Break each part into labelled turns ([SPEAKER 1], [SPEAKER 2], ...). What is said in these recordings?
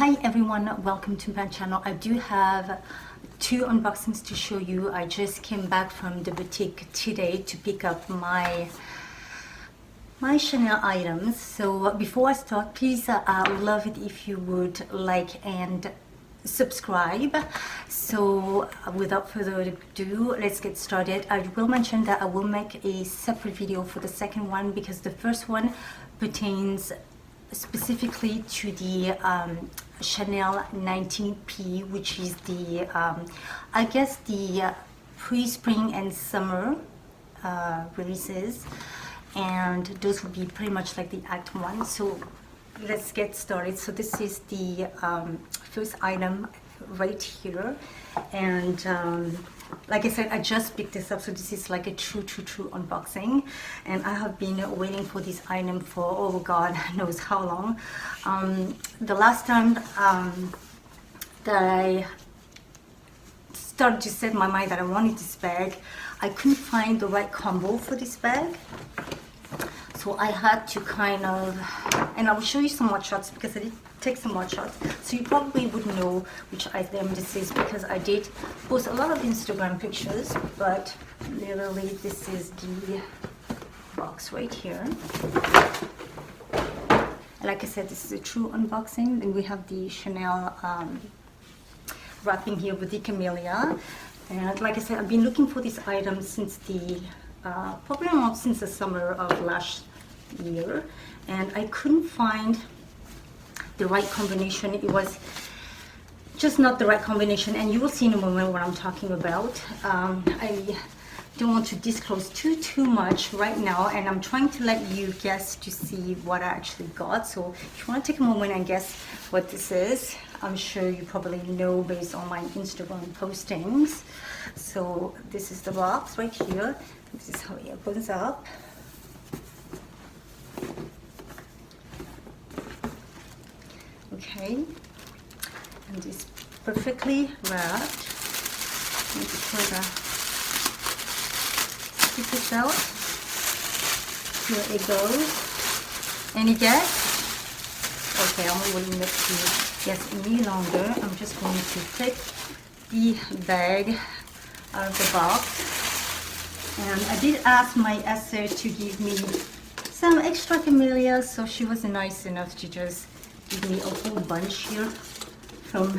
[SPEAKER 1] Hi everyone, welcome to my channel. I do have two unboxings to show you. I just came back from the boutique today to pick up my Chanel items. So before I start, please, I would love it if you would like and subscribe. So without further ado, let's get started. I will mention that I will make a separate video for the second one because the first one pertains specifically to the Chanel 19P, which is the I guess the pre-spring and summer releases, and those will be pretty much like the Act 1. So let's get started. So this is the first item right here, and like I said, I just picked this up, so this is like a true unboxing, and I have been waiting for this item for, oh God knows how long. The last time that I started to set my mind that I wanted this bag, I couldn't find the right combo for this bag. So I had to kind of, and I will show you some more shots because I did take some more shots. So you probably would know which item this is because I did post a lot of Instagram pictures, but literally this is the box right here. Like I said, this is a true unboxing. Then we have the Chanel wrapping here with the camellia. And like I said, I've been looking for this item since the probably not since the summer of last year, and I couldn't find the right combination. It was just not the right combination, and you will see in a moment what I'm talking about. I don't want to disclose too much right now, and I'm trying to let you guess to see what I actually got. So if you want to take a moment and guess what this is, I'm sure you probably know based on my Instagram postings. So this is the box right here. This is how it opens up. Okay, and it's perfectly wrapped. Let me try to keep this out. Here it goes. Any guess? Okay, I'm not willing to guess any longer. I'm just going to take the bag out of the box. And I did ask my Esther to give me some extra camellias, so she was nice enough to just give me a whole bunch here from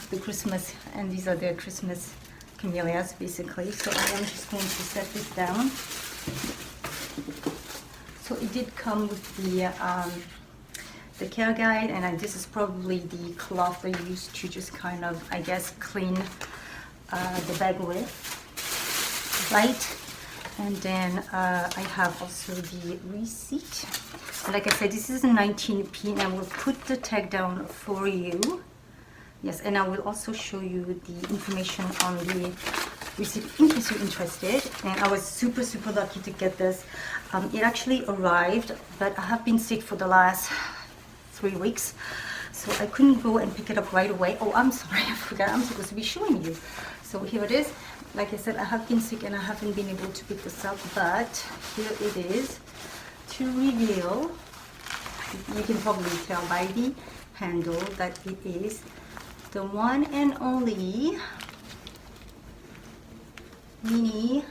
[SPEAKER 1] the Christmas, and these are the Christmas camellias basically. So I am just going to set this down. So it did come with the care guide, and this is probably the cloth I used to just kind of, I guess, clean the bag with, right? And then I have also the receipt. Like I said, this is a 19P, and I will put the tag down for you. Yes, and I will also show you the information on the receipt in case you're interested. And I was super lucky to get this. It actually arrived, but I have been sick for the last 3 weeks, so I couldn't go and pick it up right away. Oh, I'm sorry, I forgot. I'm supposed to be showing you. So here it is. Like I said, I have been sick and I haven't been able to pick this up, but here it is. To reveal, you can probably tell by the handle that it is the one and only mini.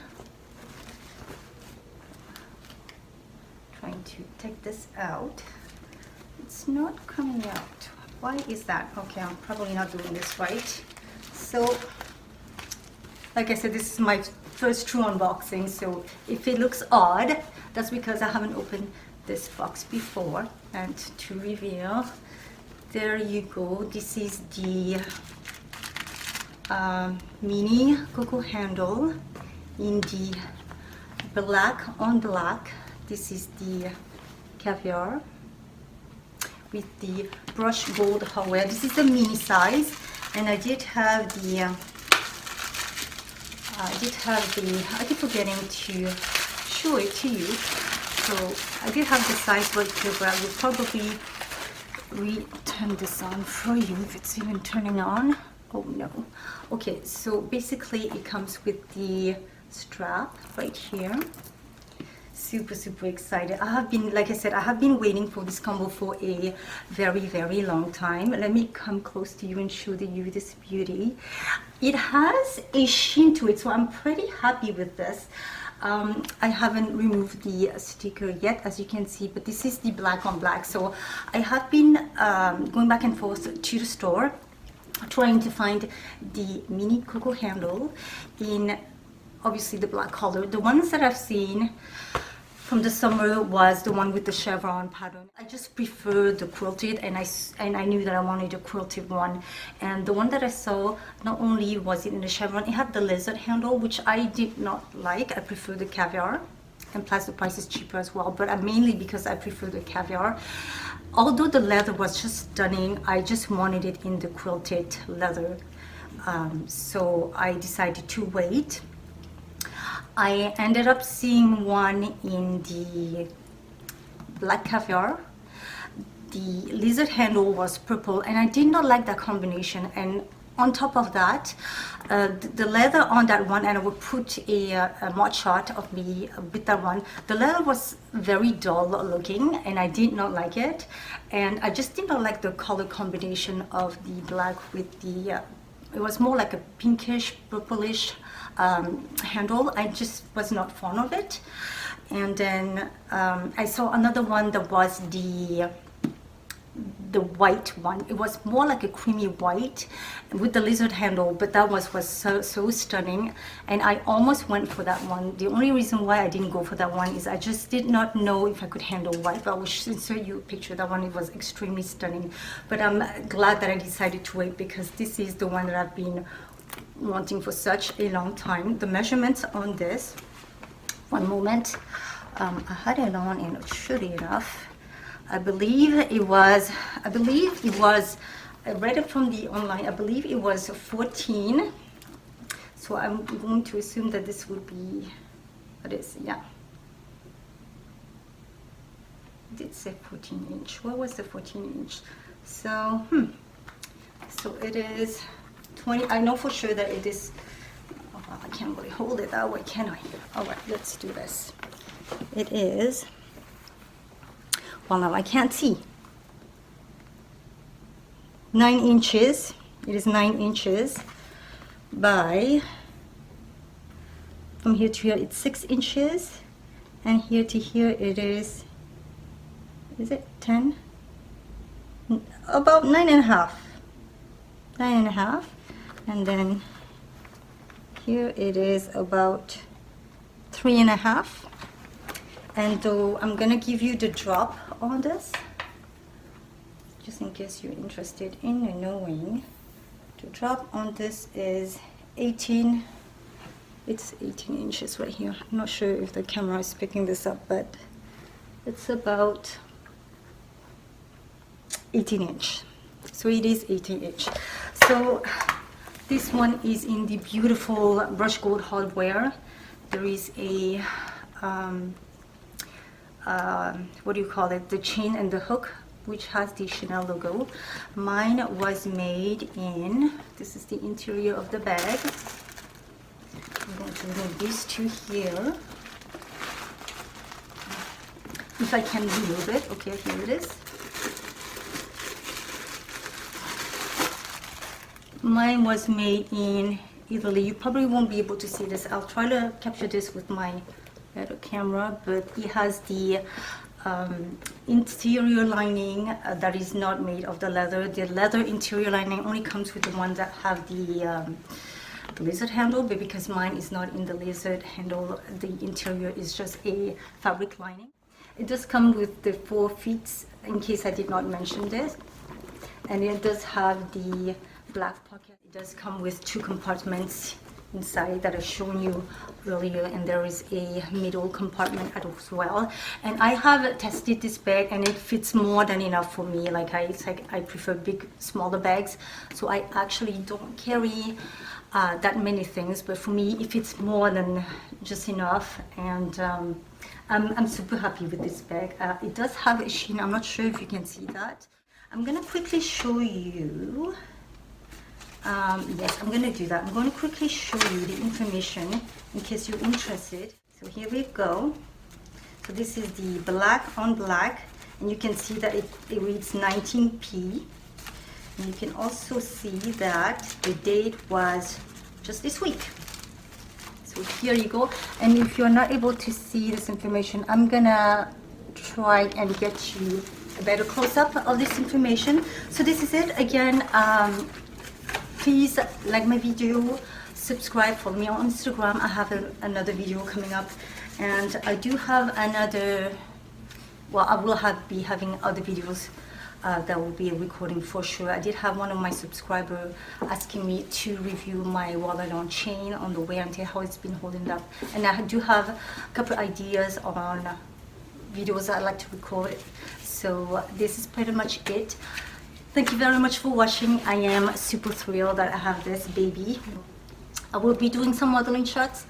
[SPEAKER 1] Trying to take this out. It's not coming out. Why is that? Okay, I'm probably not doing this right. So like I said, this is my first true unboxing, so if it looks odd, that's because I haven't opened this box before. And to reveal, there you go. This is the mini Coco Handle in the black on black. This is the caviar with the brushed gold hardware. This is the mini size, and I did have the I keep forgetting to show it to you. So I did have the size right here, but I will probably turn this on for you if it's even turning on. Oh no. Okay, so basically it comes with the strap right here. super excited. I have been, like I said, I have been waiting for this combo for a very long time. Let me come close to you and show you this beauty. It has a sheen to it, so I'm pretty happy with this. I haven't removed the sticker yet, as you can see, but this is the black on black. So I have been going back and forth to the store trying to find the mini Coco handle in obviously the black color. The ones that I've seen from the summer was the one with the chevron pattern. I just prefer the quilted, and I knew that I wanted a quilted one. And the one that I saw, not only was it in the chevron, it had the lizard handle, which I did not like. I prefer the caviar, and plus the price is cheaper as well, but mainly because I prefer the caviar. Although the leather was just stunning, I just wanted it in the quilted leather. So I decided to wait. I ended up seeing one in the black caviar. The lizard handle was purple, and I did not like that combination. And on top of that, the leather on that one, and I would put a mod shot of me with that one. The leather was very dull looking, and I did not like it. And I just did not like the color combination of the black with the, it was more like a pinkish, purplish handle. I just was not fond of it. And then I saw another one that was the white one. It was more like a creamy white with the lizard handle, but that was so stunning, and I almost went for that one. The only reason why I didn't go for that one is I just did not know if I could handle white, but I will show you a picture. That one, it was extremely stunning, but I'm glad that I decided to wait, because this is the one that I've been wanting for such a long time. The measurements on this, one moment, I had it on and it should be enough. I believe it was, I read it from the online, I believe it was 14. So I'm going to assume that this would be, what is, yeah. It did say 14 inch. What was the 14 inch? So, so it is 20, I know for sure that it is, oh, I can't really hold it that way, can I? All right, let's do this. It is, well, now I can't see. 9 inches. It is 9 inches by, from here to here, it's 6 inches. And here to here, it is it 10? About 9.5. 9.5. And then here it is about 3.5. And though I'm gonna give you the drop on this, just in case you're interested in knowing. The drop on this is 18, it's 18 inches right here. I'm not sure if the camera is picking this up, but it's about 18 inch. So it is 18 inch. So this one is in the beautiful brushed gold hardware. There is a what do you call it, the chain and the hook, which has the Chanel logo. Mine was made in, this is the interior of the bag. I'm going to move these two here. If I can remove it. Okay, here it is. Mine was made in Italy. You probably won't be able to see this. I'll try to capture this with my better camera, but it has the interior lining that is not made of the leather. The leather interior lining only comes with the ones that have the lizard handle, but because mine is not in the lizard handle, the interior is just a fabric lining. It does come with the 4 feet, in case I did not mention this, and it does have the black pocket. It does come with 2 compartments inside that I've shown you earlier, and there is a middle compartment as well. And I have tested this bag, and it fits more than enough for me. Like I prefer big, smaller bags, so I actually don't carry that many things, but for me it fits more than just enough. And I'm super happy with this bag. It does have a sheen. I'm not sure if you can see that. I'm gonna quickly show you. Yes, I'm going to do that. I'm going to quickly show you the information in case you're interested. So here we go. So this is the black on black, and you can see that it reads 19P. And you can also see that the date was just this week. So here you go. And if you're not able to see this information, I'm gonna try and get you a better close-up of this information. So this is it. Again, please like my video, subscribe, follow me on Instagram. I have another video coming up, and I do have another, well, I will be having other videos that will be a recording for sure. I did have one of my subscribers asking me to review my wallet on chain, on the wear and tear, how it's been holding up, and I do have a couple ideas on videos I'd like to record. So this is pretty much it. Thank you very much for watching. I am super thrilled that I have this baby. I will be doing some modeling shots.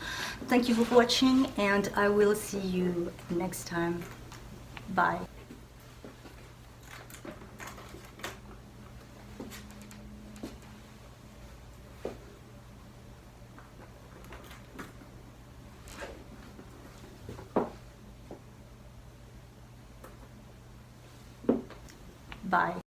[SPEAKER 1] Thank you for watching, and I will see you next time. Bye. Bye.